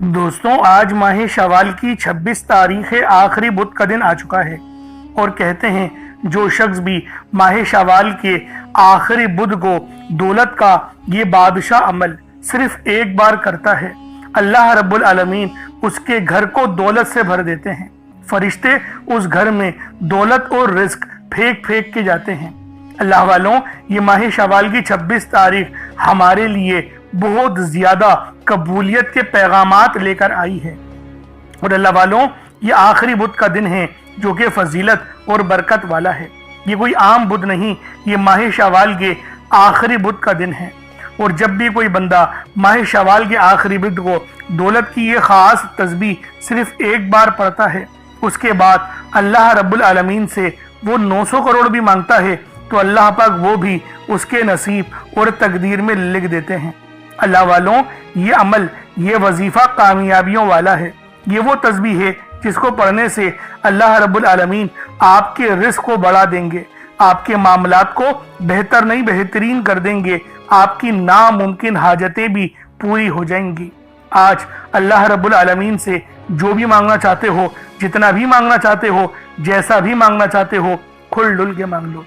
دوستوں، آج ماہ شوال کی 26 تاریخ آخری بدھ کا دن آ چکا ہے اور کہتے ہیں جو شخص بھی ماہ شوال کے آخری بدھ کو دولت کا یہ بادشاہ عمل صرف ایک بار کرتا ہے، اللہ رب العالمین اس کے گھر کو دولت سے بھر دیتے ہیں۔ فرشتے اس گھر میں دولت اور رزق پھینک پھینک کے جاتے ہیں۔ اللہ والوں، یہ ماہ شوال کی 26 تاریخ ہمارے لیے بہت زیادہ قبولیت کے پیغامات لے کر آئی ہے، اور اللہ والوں یہ آخری بدھ کا دن ہے جو کہ فضیلت اور برکت والا ہے۔ یہ کوئی عام بدھ نہیں، یہ ماہ شوال کے آخری بدھ کا دن ہے، اور جب بھی کوئی بندہ ماہ شوال کے آخری بدھ کو دولت کی یہ خاص تسبیح صرف ایک بار پڑھتا ہے، اس کے بعد اللہ رب العالمین سے وہ 900 کروڑ بھی مانگتا ہے تو اللہ پاک وہ بھی اس کے نصیب اور تقدیر میں لکھ دیتے ہیں۔ اللہ والوں، یہ عمل، یہ وظیفہ کامیابیوں والا ہے۔ یہ وہ تسبیح ہے جس کو پڑھنے سے اللہ رب العالمین آپ کے رزق کو بڑھا دیں گے، آپ کے معاملات کو بہتر نہیں بہترین کر دیں گے، آپ کی ناممکن حاجتیں بھی پوری ہو جائیں گی۔ آج اللہ رب العالمین سے جو بھی مانگنا چاہتے ہو، جتنا بھی مانگنا چاہتے ہو، جیسا بھی مانگنا چاہتے ہو، کھل ڈل کے مانگ لو۔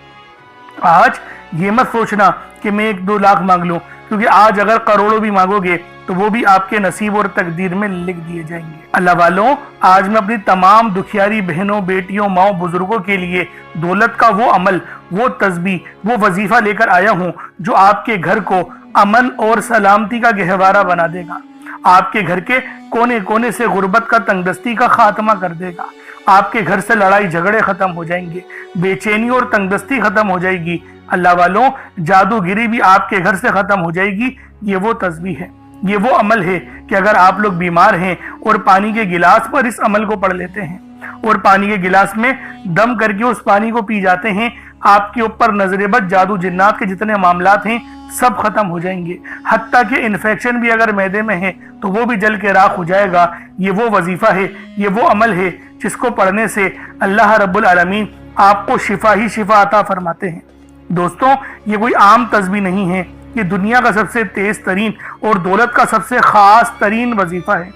آج یہ مت سوچنا کہ میں 1-2 لاکھ مانگ لوں، کیونکہ آج اگر کروڑوں بھی مانگو گے تو وہ بھی آپ کے نصیب اور تقدیر میں لکھ دیے جائیں گے۔ اللہ والوں، آج میں اپنی تمام دکھیاری بہنوں، بیٹیوں، ماؤں، بزرگوں کے لیے دولت کا وہ عمل، وہ تسبیح، وہ وظیفہ لے کر آیا ہوں جو آپ کے گھر کو امن اور سلامتی کا گہوارہ بنا دے گا، آپ کے گھر کے کونے کونے سے غربت کا، تنگ دستی کا خاتمہ کر دے گا، آپ کے گھر سے لڑائی جھگڑے ختم ہو جائیں گے، بے چینی اور تنگ دستی ختم ہو جائے گی۔ اللہ والوں، جادوگری بھی آپ کے گھر سے ختم ہو جائے گی۔ یہ وہ تسبیح ہے، یہ وہ عمل ہے کہ اگر آپ لوگ بیمار ہیں اور پانی کے گلاس پر اس عمل کو پڑھ لیتے ہیں اور پانی کے گلاس میں دم کر کے اس پانی کو پی جاتے ہیں، آپ کے اوپر نظر بد، جادو جنات کے جتنے معاملات ہیں سب ختم ہو جائیں گے، حتیٰ کہ انفیکشن بھی اگر معدے میں ہے تو وہ بھی جل کے راکھ ہو جائے گا۔ یہ وہ وظیفہ ہے، یہ وہ عمل ہے جس کو پڑھنے سے اللہ رب العالمین آپ کو شفا ہی شفا عطا فرماتے ہیں۔ دوستوں، یہ کوئی عام تسبیح نہیں ہے، یہ دنیا کا سب سے تیز ترین اور دولت کا سب سے خاص ترین وظیفہ ہے۔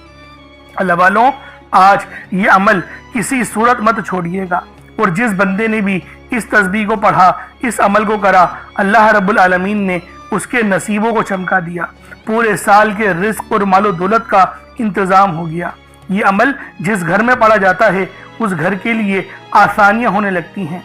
اللہ والوں، آج یہ عمل کسی صورت مت چھوڑیے گا، اور جس بندے نے بھی اس تسبیح کو پڑھا، اس عمل کو کرا، اللہ رب العالمین نے اس کے نصیبوں کو چمکا دیا، پورے سال کے رزق اور مال و دولت کا انتظام ہو گیا۔ یہ عمل جس گھر میں پڑھا جاتا ہے اس گھر کے لیے آسانیاں ہونے لگتی ہیں،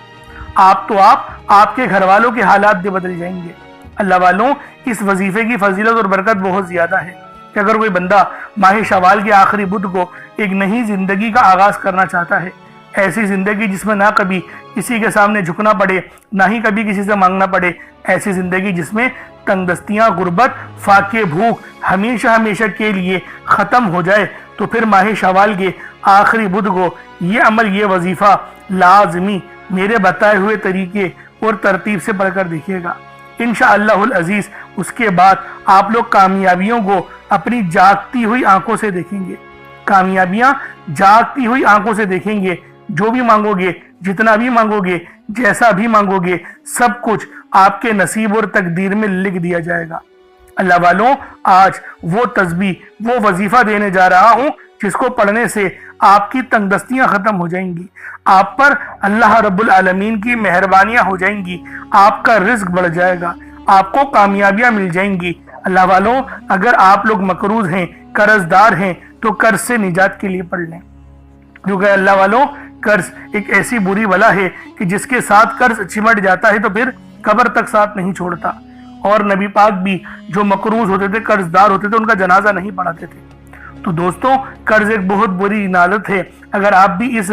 آپ کے گھر والوں کے حالات بھی بدل جائیں گے۔ اللہ والوں، اس وظیفے کی فضیلت اور برکت بہت زیادہ ہے کہ اگر کوئی بندہ ماہ شوال کے آخری بدھ کو ایک نئی زندگی کا آغاز کرنا چاہتا ہے، ایسی زندگی جس میں نہ کبھی کسی کے سامنے جھکنا پڑے، نہ ہی کبھی کسی سے مانگنا پڑے، ایسی زندگی جس میں تنگ دستیاں، غربت، فاقے، بھوک ہمیشہ ہمیشہ کے لیے ختم ہو جائے، تو پھر ماہ شوال کے آخری بدھ کو یہ عمل، یہ وظیفہ لازمی میرے بتائے ہوئے طریقے اور ترتیب سے پڑھ کر دیکھیے گا۔ انشاءاللہ العزیز اس کے بعد آپ لوگ کامیابیوں کو اپنی جاگتی ہوئی آنکھوں سے دیکھیں گے، کامیابیاں جاگتی ہوئی آنکھوں سے دیکھیں گے۔ جو بھی مانگو گے، جتنا بھی مانگو گے، جیسا بھی مانگو گے، سب کچھ آپ کے نصیب اور تقدیر میں لکھ دیا جائے گا۔ اللہ والوں، آج وہ تسبیح، وہ وظیفہ دینے جا رہا ہوں جس کو پڑھنے سے آپ کی تنگ دستیاں ختم ہو جائیں گی، آپ پر اللہ رب العالمین کی مہربانیاں ہو جائیں گی، آپ کا رزق بڑھ جائے گا، آپ کو کامیابیاں مل جائیں گی۔ اللہ والوں، اگر آپ لوگ مقروض ہیں، قرض دار ہیں، تو قرض سے نجات کے لیے پڑھ لیں، کیونکہ اللہ والوں، قرض ایک ایسی بری بلا ہے کہ جس کے ساتھ قرض چمٹ جاتا ہے تو پھر قبر تک ساتھ نہیں چھوڑتا، اور نبی پاک بھی جو مقروض ہوتے تھے، قرض دار ہوتے تھے، ان کا جنازہ نہیں پڑھاتے تھے۔ تو دوستوں، قرض ایک بہت بری نالت ہے۔ اگر آپ بھی اس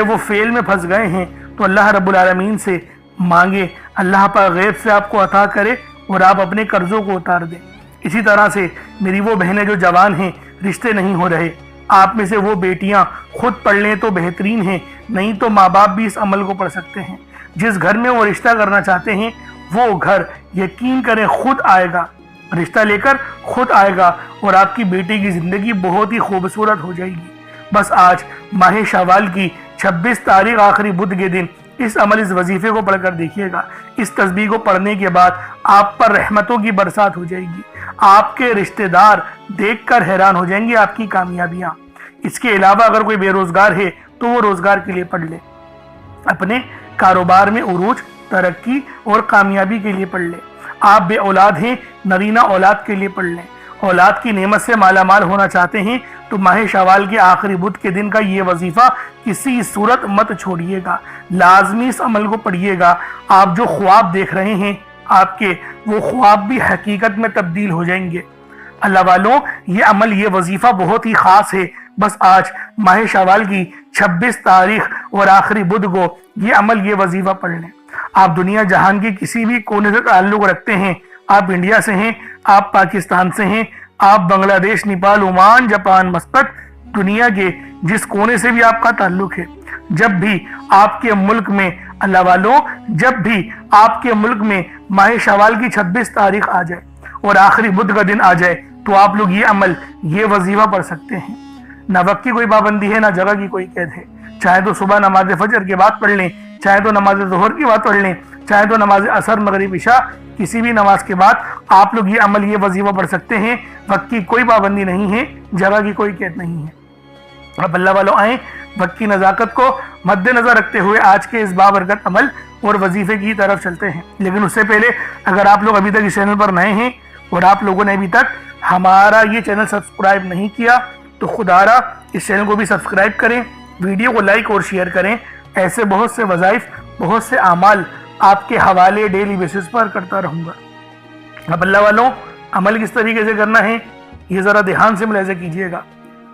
وہ فیل میں پھنس گئے ہیں تو اللہ رب العالمین سے مانگے، اللہ پاک غیب سے آپ کو عطا کرے اور آپ اپنے قرضوں کو اتار دیں۔ اسی طرح سے میری وہ بہنیں جو جوان ہیں، رشتے نہیں ہو رہے، آپ میں سے وہ بیٹیاں خود پڑھ لیں تو بہترین ہیں، نہیں تو ماں باپ بھی اس عمل کو پڑھ سکتے ہیں۔ جس گھر میں وہ رشتہ کرنا چاہتے ہیں وہ گھر یقین کریں خود آئے گا، رشتہ لے کر خود آئے گا، اور آپ کی بیٹی کی زندگی بہت ہی خوبصورت ہو جائے گی۔ بس آج ماہ شوال کی 26 تاریخ آخری بدھ کے دن اس عمل، اس وظیفے کو پڑھ کر دیکھیے گا۔ اس تسبیح کو پڑھنے کے بعد آپ پر رحمتوں کی برسات ہو جائے گی، آپ کے رشتہ دار دیکھ کر حیران ہو جائیں گے آپ کی کامیابیاں۔ اس کے علاوہ اگر کوئی بے روزگار ہے تو وہ روزگار کے لیے پڑھ لے، اپنے کاروبار میں عروج، ترقی اور کامیابی کے لیے پڑھ لے۔ آپ بے اولاد ہیں، نرینہ اولاد کے لیے پڑھ لیں۔ اولاد کی نعمت سے مالا مال ہونا چاہتے ہیں تو ماہ شوال کے آخری بدھ کے دن کا یہ وظیفہ کسی صورت مت چھوڑیے گا، لازمی اس عمل کو پڑھیے گا۔ آپ جو خواب دیکھ رہے ہیں آپ کے، وہ خواب بھی حقیقت میں تبدیل ہو جائیں گے۔ اللہ والوں، یہ عمل، یہ وظیفہ بہت ہی خاص ہے۔ بس آج ماہ شوال کی 26 تاریخ اور آخری بدھ کو یہ عمل، یہ وظیفہ پڑھ لیں۔ آپ دنیا جہان کے کسی بھی کونے سے تعلق رکھتے ہیں، آپ انڈیا سے ہیں، آپ پاکستان سے ہیں، آپ بنگلہ دیش، نیپال، عمان، جاپان، مسقط، دنیا کے جس کونے سے بھی آپ کا تعلق ہے، جب بھی آپ کے ملک میں، اللہ والوں، جب بھی آپ کے ملک میں ماہ شوال کی 26 تاریخ آ جائے اور آخری بدھ کا دن آ جائے تو آپ لوگ یہ عمل، یہ وظیفہ پڑھ سکتے ہیں۔ نہ وقت کی کوئی پابندی ہے، نہ جگہ کی کوئی قید ہے۔ چاہے تو صبح نماز فجر کے بعد پڑھ لیں، چاہے تو نماز ظہر کی بعد پڑھ لیں، چاہے تو نماز عصر، مغرب، عشاء، کسی بھی نماز کے بعد آپ لوگ یہ عمل، یہ وظیفہ پڑھ سکتے ہیں۔ وقت کی کوئی پابندی نہیں ہے، جگہ کی کوئی قید نہیں ہے۔ اب اللہ والوں آئیں، وقت کی نزاکت کو مد نظر رکھتے ہوئے آج کے اس بابرکت عمل اور وظیفے کی طرف چلتے ہیں۔ لیکن اس سے پہلے اگر آپ لوگ ابھی تک اس چینل پر نئے ہیں اور آپ لوگوں نے ابھی تک ہمارا یہ چینل سبسکرائب نہیں کیا تو خدا را اس چینل کو بھی سبسکرائب کریں، ویڈیو کو لائک اور شیئر کریں۔ ایسے بہت سے وظائف، بہت سے اعمال آپ کے حوالے ڈیلی بیسس پر کرتا رہوں گا۔ اب اللہ والوں، عمل کس طریقے سے کرنا ہے یہ ذرا دھیان سے ملاحظہ کیجئے گا،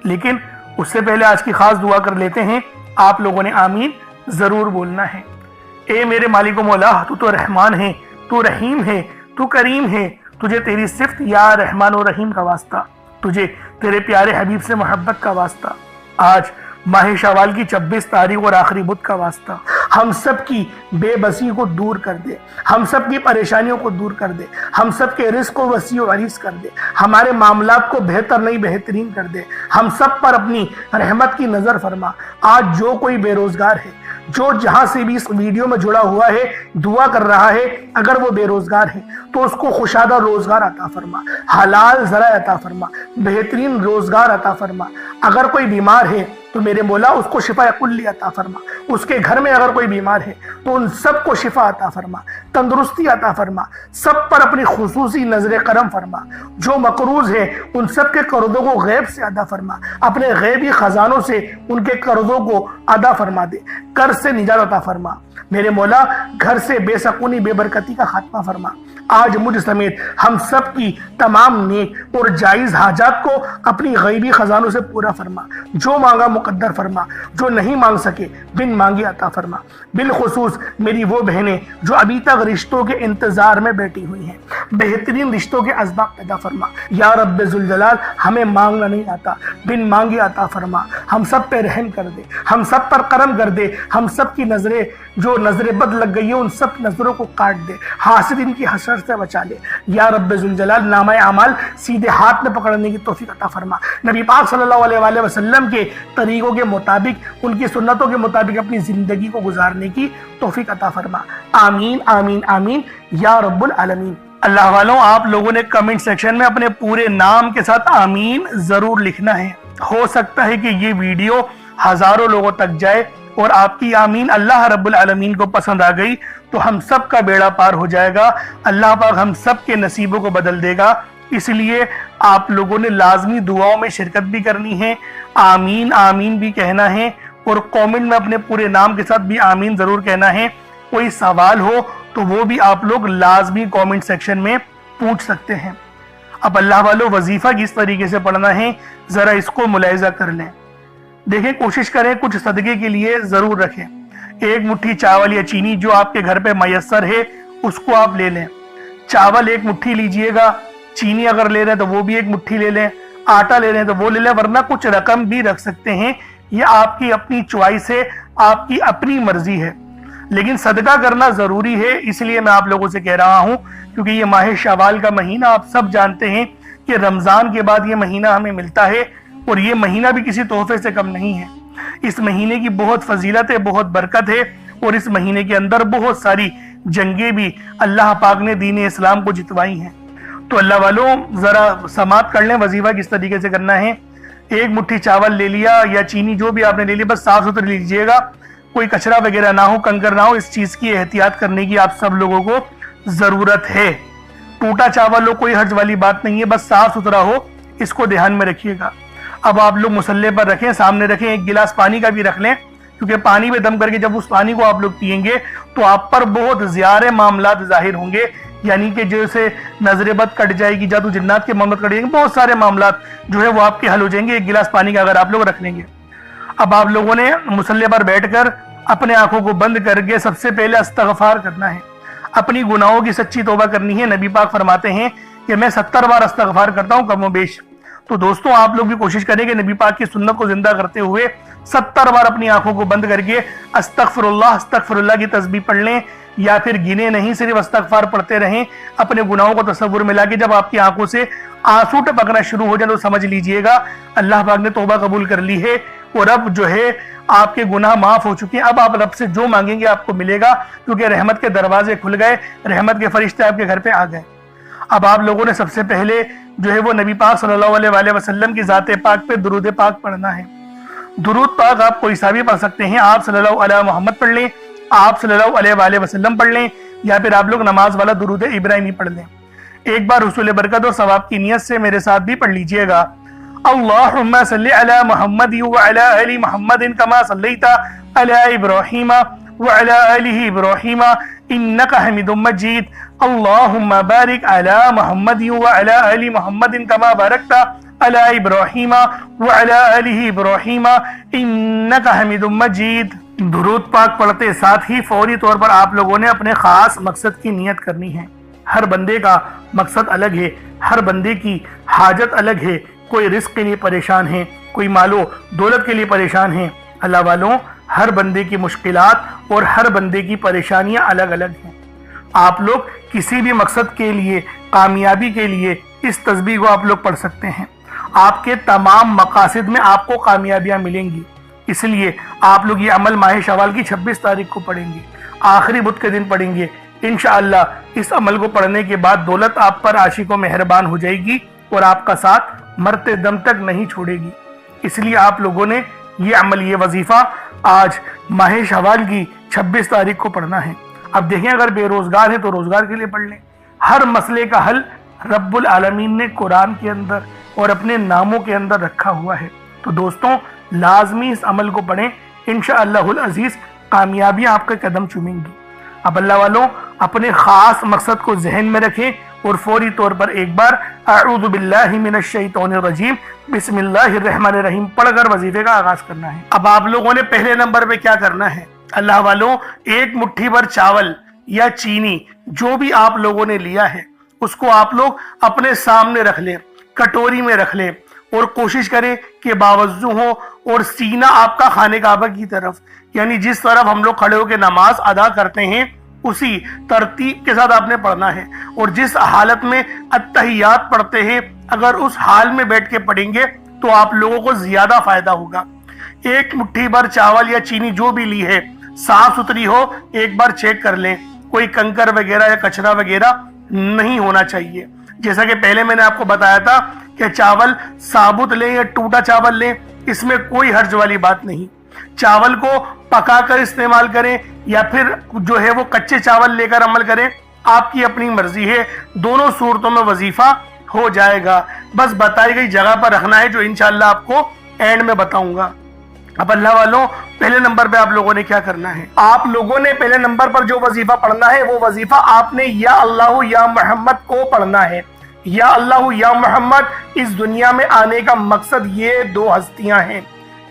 لیکن اس سے پہلے آج کی خاص دعا کر لیتے ہیں۔ آپ لوگوں نے آمین ضرور بولنا ہے۔ اے میرے مالک و مولا، تو رحمان ہے، تو رحیم ہے، تو کریم ہے، تجھے تیری صفت یا رحمان و رحیم کا واسطہ، تجھے تیرے پیارے حبیب سے محبت کا واسطہ، آج ماہ شوال کی 26 تاریخ اور آخری بدھ کا واسطہ، ہم سب کی بے بسی کو دور کر دے، ہم سب کی پریشانیوں کو دور کر دے، ہم سب کے رزق کو وسیع و عریض کر دے، ہمارے معاملات کو بہتر نہیں بہترین کر دے، ہم سب پر اپنی رحمت کی نظر فرما۔ آج جو کوئی بے روزگار ہے، جو جہاں سے بھی اس ویڈیو میں جڑا ہوا ہے، دعا کر رہا ہے، اگر وہ بے روزگار ہے تو اس کو خوشادہ روزگار عطا فرما، حلال ذرائع عطا فرما، بہترین روزگار عطا فرما۔ اگر کوئی بیمار ہے تو میرے مولا اس کو شفا کلی عطا فرما، اس کے گھر میں اگر کوئی بیمار ہے تو ان سب کو شفا عطا فرما، تندرستی عطا فرما، سب پر اپنی خصوصی نظر کرم فرما۔ جو مقروض ہے ان سب کے قرضوں کو غیب سے ادا فرما، اپنے غیبی خزانوں سے ان کے قرضوں کو ادا فرما دے، قرض سے نجات عطا فرما۔ میرے مولا گھر سے بے سکونی، بے برکتی کا خاتمہ فرما۔ آج مجھ سمیت ہم سب کی تمام نیک اور جائز حاجات کو اپنی غیبی خزانوں سے پورا فرما، جو مانگا مقدر فرما، جو نہیں مانگ سکے بن مانگے عطا فرما۔ بالخصوص میری وہ بہنیں جو ابھی تک رشتوں کے انتظار میں بیٹھی ہوئی ہیں، بہترین رشتوں کے اسباب پیدا فرما۔ یا رب ذوالجلال، ہمیں مانگنا نہیں آتا، بن مانگے عطا فرما۔ ہم سب پہ رحم کر دے، ہم سب پر کرم کر دے، ہم سب کی نظریں جو نظریں بد لگ گئی ہیں ان سب نظروں کو کاٹ دے، حاسدین کی حسد سے بچا لے۔ یا رب ذوالجلال، نامہ اعمال سیدھے ہاتھ میں پکڑنے کی توفیق عطا فرما۔ نبی پاک صلی اللہ علیہ وآلہ وسلم کے طریقوں کے مطابق، ان کی سنتوں کے مطابق اپنی زندگی کو گزارنے کی توفیق عطا فرما۔ آمین آمین آمین یا رب العالمین۔ اللہ والوں، آپ لوگوں نے کمنٹ سیکشن میں اپنے پورے نام کے ساتھ آمین ضرور لکھنا ہے۔ ہو سکتا ہے کہ یہ ویڈیو ہزاروں لوگوں تک جائے اور آپ کی آمین اللہ رب العالمین کو پسند آ گئی تو ہم سب کا بیڑا پار ہو جائے گا، اللہ پاک ہم سب کے نصیبوں کو بدل دے گا۔ اس لیے آپ لوگوں نے لازمی دعاؤں میں شرکت بھی کرنی ہے، آمین آمین بھی کہنا ہے، اور کومنٹ میں اپنے پورے نام کے ساتھ بھی آمین ضرور کہنا ہے۔ کوئی سوال ہو تو وہ بھی آپ لوگ لازمی کومنٹ سیکشن میں پوچھ سکتے ہیں۔ اب اللہ والوں، وظیفہ کس طریقے سے پڑھنا ہے ذرا اس کو ملاحظہ کر لیں۔ دیکھیں، کوشش کریں کچھ صدقے کے لیے ضرور رکھیں۔ ایک مٹھی چاول یا چینی جو آپ کے گھر پہ میسر ہے اس کو آپ لے لیں۔ چاول ایک مٹھی لیجئے گا، چینی اگر لے رہے ہیں تو وہ بھی ایک مٹھی لے لیں، آٹا لے رہے ہیں تو وہ لے لیں، ورنہ کچھ رقم بھی رکھ سکتے ہیں۔ یہ آپ کی اپنی چوائس ہے، آپ کی اپنی مرضی ہے، لیکن صدقہ کرنا ضروری ہے۔ اس لیے میں آپ لوگوں سے کہہ رہا ہوں کیونکہ یہ ماہ شوال کا مہینہ آپ سب جانتے ہیں کہ رمضان کے بعد یہ مہینہ ہمیں ملتا ہے، اور یہ مہینہ بھی کسی تحفے سے کم نہیں ہے۔ اس مہینے کی بہت فضیلت ہے، بہت برکت ہے، اور اس مہینے کے اندر بہت ساری جنگیں بھی اللہ پاک نے دین اسلام کو جتوائی ہیں۔ تو اللہ والوں ذرا سماعت کر لیں وظیفہ کس طریقے سے کرنا ہے۔ ایک مٹھی چاول لے لیا یا چینی جو بھی آپ نے لے لی، بس صاف ستھری لیجئے گا، کوئی کچرا وغیرہ نہ ہو، کنکر نہ ہو، اس چیز کی احتیاط کرنے کی آپ سب لوگوں کو ضرورت ہے۔ ٹوٹا چاول ہو کوئی حرج والی بات نہیں ہے، بس صاف ستھرا ہو، اس کو دھیان میں رکھیے گا۔ اب آپ لوگ مصلے پر رکھیں، سامنے رکھیں، ایک گلاس پانی کا بھی رکھ لیں، کیونکہ پانی میں دم کر کے جب اس پانی کو آپ لوگ پیئیں گے تو آپ پر بہت زیادہ معاملات ظاہر ہوں گے، یعنی کہ جیسے نظر بد کٹ جائے گی، جادو جنات کے معاملات کٹ جائیں گے، بہت سارے معاملات جو ہے وہ آپ کے حل ہو جائیں گے ایک گلاس پانی کا اگر آپ لوگ رکھ لیں گے۔ اب آپ لوگوں نے مصلے پر بیٹھ کر اپنے آنکھوں کو بند کر کے سب سے پہلے استغفار کرنا ہے، اپنی گناہوں کی سچی توبہ کرنی ہے۔ نبی پاک فرماتے ہیں کہ میں 70 بار استغفار کرتا ہوں کم و بیش۔ تو دوستوں آپ لوگ بھی کوشش کریں کہ نبی پاک کی سنت کو زندہ کرتے ہوئے 70 بار اپنی آنکھوں کو بند کر کے استغفر اللہ کی تسبیح پڑھ لیں، یا پھر گنے نہیں صرف استغفار پڑھتے رہیں، اپنے گناہوں کو تصور میں لا کے جب آپ کی آنکھوں سے آنسو ٹپکنا شروع ہو جائے تو سمجھ لیجئے گا اللہ پاک نے توبہ قبول کر لی ہے اور اب جو ہے آپ کے گناہ معاف ہو چکے ہیں۔ اب آپ رب سے جو مانگیں گے آپ کو ملے گا، کیونکہ رحمت کے دروازے کھل گئے، رحمت کے فرشتے آپ کے گھر پہ آ گئے۔ اب آپ لوگوں نے سب سے پہلے جو ہے وہ نبی پاک صلی اللہ علیہ وآلہ وسلم کی ذات پاک پہ درود پاک پڑھنا ہے۔ درود پاک آپ کوئی سا بھی پڑھ سکتے ہیں، آپ صلی اللہ علیہ محمد پڑھ لیں، آپ صلی اللہ علیہ وآلہ وسلم پڑھ لیں، یا پھر آپ لوگ نماز والا درود ابراہیمی پڑھ لیں۔ ایک بار حصول برکت اور ثواب کی نیت سے میرے ساتھ بھی پڑھ لیجئے گا۔ اللہم صلی علی محمد وعلی آل محمد کما صلیت علی ابراہیم وعلی آل ابراہیم انکا حمید مجید۔ اللہم بارک علی محمد وعلی آل محمد کما بارکت علی ابراہیم وعلی آل ابراہیم انکا حمید مجید۔ درود پاک پڑھتے ساتھ ہی فوری طور پر آپ لوگوں نے اپنے خاص مقصد کی نیت کرنی ہے۔ ہر بندے کا مقصد الگ ہے، ہر بندے کی حاجت الگ ہے، کوئی رزق کے لیے پریشان ہے، کوئی مال و دولت کے لیے پریشان ہے۔ اللہ والوں ہر بندے کی مشکلات اور ہر بندے کی پریشانیاں الگ الگ ہیں۔ آپ لوگ کسی بھی مقصد کے لیے، کامیابی کے لیے اس تسبیح کو آپ لوگ پڑھ سکتے ہیں، آپ کے تمام مقاصد میں آپ کو کامیابیاں ملیں گی۔ اس لیے آپ لوگ یہ عمل ماہ شوال کی 26 تاریخ کو پڑھیں گے، آخری بدھ کے دن پڑھیں گے۔ انشاءاللہ اس عمل کو پڑھنے کے بعد دولت آپ پر عاشق و مہربان ہو جائے گی اور آپ کا ساتھ مرتے دم تک نہیں چھوڑے گی۔ اس لیے آپ لوگوں نے یہ عمل، یہ وظیفہ آج ماہ شوال کی 26 تاریخ کو پڑھنا ہے۔ اب دیکھیں اگر بے روزگار ہیں تو روزگار کے لیے پڑھ لیں۔ ہر مسئلے کا حل رب العالمین نے قرآن کے اندر اور اپنے ناموں کے اندر رکھا ہوا ہے۔ تو دوستوں لازمی اس عمل کو پڑھیں، انشاءاللہ العزیز کامیابیاں آپ کے قدم چومیں گی۔ اب اللہ والوں اپنے خاص مقصد کو ذہن میں رکھیں اور فوری طور پر ایک بار اعوذ باللہ من الشیطان الرجیم بسم اللہ الرحمن الرحیم پڑھ کر وظیفے کا آغاز کرنا ہے۔ اب آپ لوگوں نے پہلے نمبر پہ کیا کرنا ہے؟ اللہ والوں ایک مٹھی بھر چاول یا چینی جو بھی آپ لوگوں نے لیا ہے اس کو آپ لوگ اپنے سامنے رکھ لیں، کٹوری میں رکھ لیں، اور کوشش کریں کہ باوضو ہو اور سینہ آپ کا خانہ کعبہ کی طرف، یعنی جس طرف ہم لوگ کھڑے ہو کے نماز ادا کرتے ہیں اسی ترتیب کے ساتھ آپ نے پڑھنا ہے۔ اور جس حالت میں اتحیات پڑھتے ہیں اگر اس حال میں بیٹھ کے پڑھیں گے تو آپ لوگوں کو زیادہ فائدہ ہوگا۔ ایک مٹھی بھر چاول یا چینی جو بھی لی ہے صاف ستھری ہو، ایک بار چیک کر لیں، کوئی کنکر وغیرہ یا کچرا وغیرہ نہیں ہونا چاہیے۔ جیسا کہ پہلے میں نے آپ کو بتایا تھا کہ چاول ثابت لیں یا ٹوٹا چاول لیں، اس میں کوئی حرج والی بات نہیں۔ چاول کو پکا کر استعمال کریں یا پھر جو ہے وہ کچے چاول لے کر عمل کریں، آپ کی اپنی مرضی ہے، دونوں صورتوں میں وظیفہ ہو جائے گا۔ بس بتائی گئی جگہ پر رکھنا ہے جو انشاءاللہ آپ کو اینڈ میں بتاؤں گا۔ اب اللہ والوں پہلے نمبر پہ آپ لوگوں نے کیا کرنا ہے؟ آپ لوگوں نے پہلے نمبر پر جو وظیفہ پڑھنا ہے وہ وظیفہ آپ نے یا اللہ یا محمد کو پڑھنا ہے۔ یا اللہ یا محمد اس دنیا میں آنے کا مقصد یہ دو ہستیاں ہیں،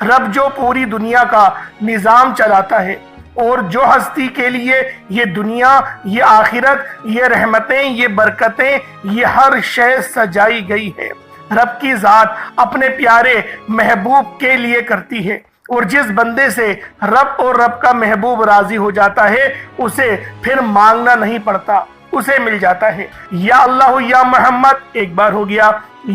رب جو پوری دنیا کا نظام چلاتا ہے اور جو ہستی کے لیے یہ دنیا، یہ آخرت، یہ رحمتیں، یہ برکتیں، یہ ہر شے سجائی گئی ہے، رب کی ذات اپنے پیارے محبوب کے لیے کرتی ہے۔ اور جس بندے سے رب اور رب کا محبوب راضی ہو جاتا ہے اسے پھر مانگنا نہیں پڑتا، اسے مل جاتا ہے۔ یا اللہ یا محمد ایک بار ہو گیا،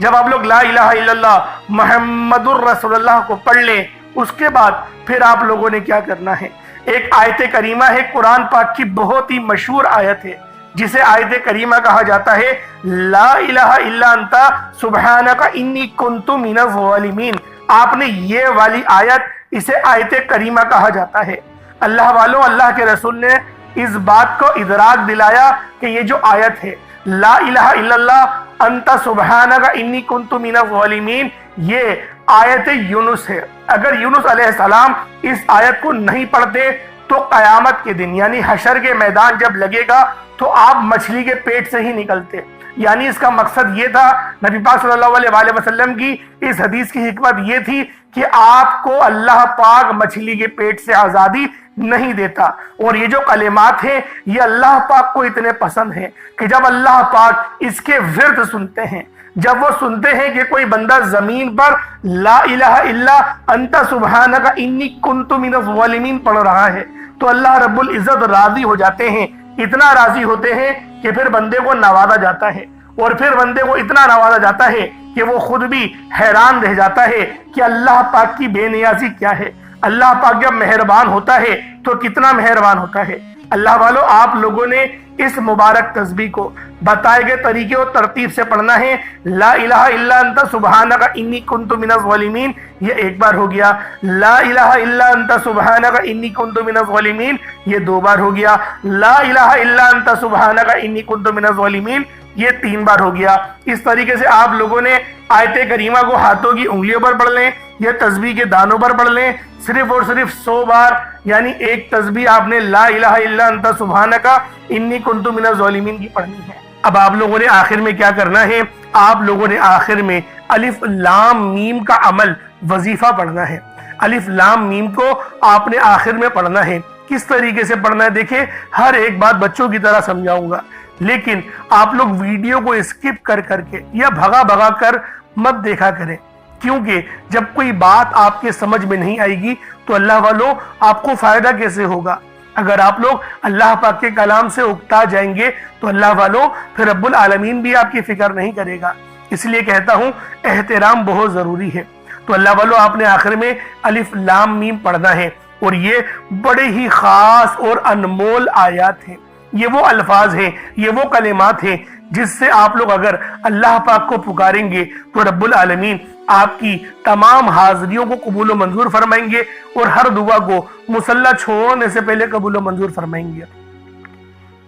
جب آپ لوگ لا الہ الا اللہ محمد الرسول اللہ کو پڑھ لیں، اس کے بعد پھر آپ لوگوں نے کیا کرنا ہے، ایک آیت کریمہ ہے قرآن پاک کی بہت ہی مشہور آیت ہے جسے آیت کریمہ کہا جاتا ہے، لا الہ الا انت سبحانک انی کنت من الظالمین۔ آپ نے یہ والی آیت، اسے آیت کریمہ کہا جاتا ہے۔ اللہ والوں، اللہ کے رسول نے اس بات کو ادراک دلایا کہ یہ جو آیت ہے لا الہ الا اللہ انت سبحانک انی کنت من الظالمین، یہ آیت یونس ہے۔ اگر یونس علیہ السلام اس آیت کو نہیں پڑھتے تو قیامت کے دن یعنی حشر کے میدان جب لگے گا تو آپ مچھلی کے پیٹ سے ہی نکلتے۔ یعنی اس کا مقصد یہ تھا، نبی پاک صلی اللہ علیہ وآلہ وسلم کی اس حدیث کی حکمت یہ تھی کہ آپ کو اللہ پاک مچھلی کے پیٹ سے آزادی نہیں دیتا۔ اور یہ جو کلمات ہیں یہ اللہ پاک کو اتنے پسند ہیں کہ جب اللہ پاک اس کے ورد سنتے ہیں، جب وہ سنتے ہیں کہ کوئی بندہ زمین پر لا الہ الا انت سبحانک انی کنت من الظالمین پڑھ رہا ہے تو اللہ رب العزت راضی ہو جاتے ہیں، اتنا راضی ہوتے ہیں کہ پھر بندے کو نوازا جاتا ہے، اور پھر بندے کو اتنا نوازا جاتا ہے کہ وہ خود بھی حیران رہ جاتا ہے کہ اللہ پاک کی بے نیازی کیا ہے۔ اللہ پاک جب مہربان ہوتا ہے تو کتنا مہربان ہوتا ہے۔ اللہ والو، آپ لوگوں نے اس مبارک تسبیح کو بتائے گئے طریقے اور ترتیب سے پڑھنا ہے۔ لا الہ الا انت سبحانک انی کنت من الظالمین، یہ ایک بار ہو گیا۔ لا الہ الا انت سبحانک انی کنت من الظالمین، یہ دو بار ہو گیا۔ لا الہ الا انت سبحانک انی کنت من الظالمین، یہ تین بار ہو گیا۔ اس طریقے سے آپ لوگوں نے آیت کریمہ کو ہاتھوں کی انگلیوں پر پڑھ لیں، یہ تسبیح کے دانوں پر پڑھ لیں، صرف اور صرف 100 بار، یعنی ایک تسبیح آپ نے لا الہ الا انت سبحانک انی کنت من الظالمین کی پڑھنی ہے۔ اب آپ لوگوں نے آخر میں کیا کرنا ہے، آپ لوگوں نے آخر میں الف لام میم کا عمل وظیفہ پڑھنا ہے۔ الف لام میم کو آپ نے آخر میں پڑھنا ہے۔ کس طریقے سے پڑھنا ہے دیکھیں، ہر ایک بات بچوں کی طرح سمجھاؤں گا، لیکن آپ لوگ ویڈیو کو اسکپ کر کے یا بھگا بھگا کر مت دیکھا کریں، کیونکہ جب کوئی بات آپ کے سمجھ میں نہیں آئے گی تو اللہ والوں آپ کو فائدہ کیسے ہوگا۔ اگر آپ لوگ اللہ پاک کے کلام سے اکتا جائیں گے تو اللہ والوں پھر رب العالمین بھی آپ کی فکر نہیں کرے گا۔ اس لیے کہتا ہوں احترام بہت ضروری ہے۔ تو اللہ والوں آپ نے آخر میں الف لام میم پڑھنا ہے، اور یہ بڑے ہی خاص اور انمول آیات ہیں، یہ وہ الفاظ ہیں، یہ وہ کلمات ہیں جس سے آپ لوگ اگر اللہ پاک کو پکاریں گے تو رب العالمین آپ کی تمام حاضریوں کو قبول و منظور فرمائیں گے، اور ہر دعا کو مصلی چھوڑنے سے پہلے قبول و منظور فرمائیں گے۔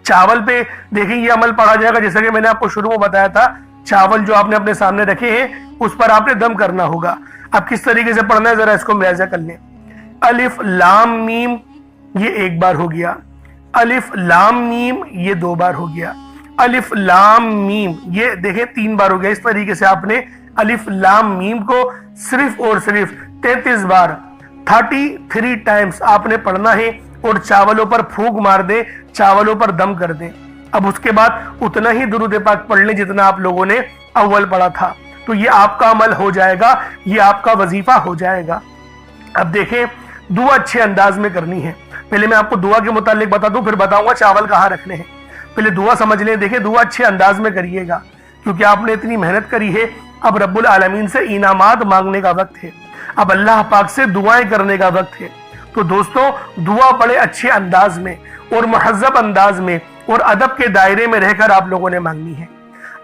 چاول پہ دیکھیں یہ عمل پڑھا جائے گا، جیسا کہ میں نے آپ کو شروع میں بتایا تھا، چاول جو آپ نے اپنے سامنے رکھے ہیں اس پر آپ نے دم کرنا ہوگا۔ اب کس طریقے سے پڑھنا ہے ذرا اس کو ملاحظہ کر لیں۔ الف لام میم یہ ایک بار ہو گیا، الف لام میم یہ دو بار ہو گیا، الف لام میم یہ دیکھیں تین بار ہو گیا۔ اس طریقے سے آپ نے الف لام میم کو صرف اور صرف 33 بار 33 ٹائمز آپ نے پڑھنا ہے، اور چاولوں پر پھونک مار دیں، چاولوں پر دم کر دیں۔ اب اس کے بعد اتنا ہی درود پاک پڑھ لیں جتنا آپ لوگوں نے اول پڑھا تھا، تو یہ آپ کا عمل ہو جائے گا، یہ آپ کا وظیفہ ہو جائے گا۔ اب دیکھیں دعا اچھے انداز میں کرنی ہے۔ پہلے میں آپ کو دعا کے متعلق بتا دوں، پھر بتاؤں گا چاول کہاں رکھنے ہیں۔ پہلے دعا سمجھ لیں، دیکھیں دعا اچھے انداز میں کریے گا، کیونکہ آپ نے اتنی محنت کری ہے، اب رب العالمین سے انعامات مانگنے کا وقت ہے، اب اللہ پاک سے دعائیں کرنے کا وقت ہے۔ تو دوستوں دعا بڑے اچھے انداز میں اور مہذب انداز میں اور ادب کے دائرے میں رہ کر آپ لوگوں نے مانگنی ہے۔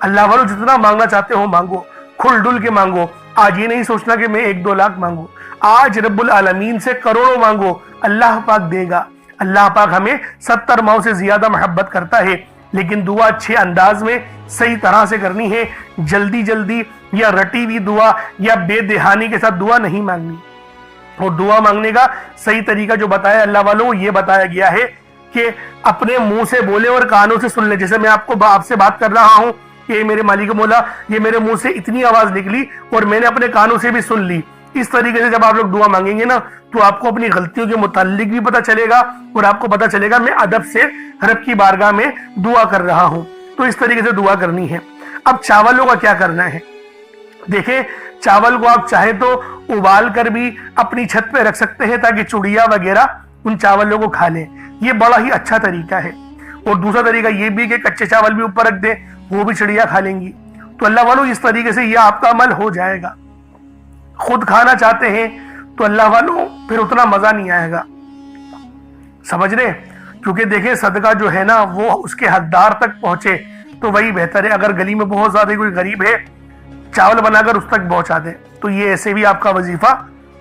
اللہ والوں جتنا مانگنا چاہتے ہو مانگو، کھل ڈل کے مانگو۔ آج یہ نہیں سوچنا کہ میں 1-2 لاکھ مانگوں، آج رب العالمین سے کروڑوں مانگو، اللہ پاک دے گا۔ اللہ پاک ہمیں 70 ماؤں سے زیادہ محبت کرتا ہے، لیکن دعا اچھے انداز میں صحیح طرح سے کرنی ہے۔ جلدی جلدی یا رٹی ہوئی دعا یا بے دہانی کے ساتھ دعا نہیں مانگنی۔ اور دعا مانگنے کا صحیح طریقہ جو بتایا اللہ والوں یہ بتایا گیا ہے کہ اپنے منہ سے بولے اور کانوں سے سن لے۔ جیسے میں آپ سے بات کر رہا ہوں کہ میرے مالک مولا یہ میرے منہ سے اتنی آواز نکلی اور میں نے اپنے کانوں سے بھی سن لی۔ اس طریقے سے جب آپ لوگ دعا مانگیں گے نا تو آپ کو اپنی غلطیوں کے متعلق بھی پتہ چلے گا، اور آپ کو پتہ چلے گا میں ادب سے رب کی بارگاہ میں دعا کر رہا ہوں۔ تو اس طریقے سے دعا کرنی ہے۔ اب چاولوں کا کیا کرنا ہے، دیکھیں چاول کو آپ چاہے تو ابال کر بھی اپنی چھت پہ رکھ سکتے ہیں تاکہ چڑیا وغیرہ ان چاولوں کو کھا لیں، یہ بڑا ہی اچھا طریقہ ہے۔ اور دوسرا طریقہ یہ بھی کہ کچے چاول بھی اوپر رکھ دیں، وہ بھی چڑیا کھا لیں گی۔ تو اللہ والوں اس طریقے سے یہ آپ کا عمل ہو جائے گا. خود کھانا چاہتے ہیں تو اللہ والوں پھر اتنا مزہ نہیں آئے گا, سمجھ رہے, کیونکہ دیکھیں صدقہ جو ہے نا وہ اس کے حقدار تک پہنچے تو وہی بہتر ہے. اگر گلی میں بہت زیادہ کوئی غریب ہے, چاول بنا کر اس تک پہنچا دے تو یہ ایسے بھی آپ کا وظیفہ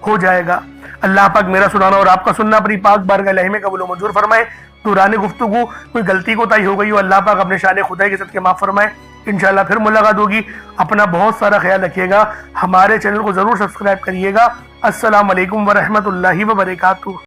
ہو جائے گا. اللہ پاک میرا سنانا اور آپ کا سننا اپنی پاک بارگاہ الہی میں قبول و منظور فرمائے. دوران گفتگو کوئی غلطی کوتاہی ہو گئی ہو, اللہ پاک اپنے شان خدائی کے صدقے معاف فرمائے. انشاءاللہ پھر ملاقات ہوگی. اپنا بہت سارا خیال رکھیے گا. ہمارے چینل کو ضرور سبسکرائب کریے گا. السلام علیکم ورحمۃ اللہ وبرکاتہ.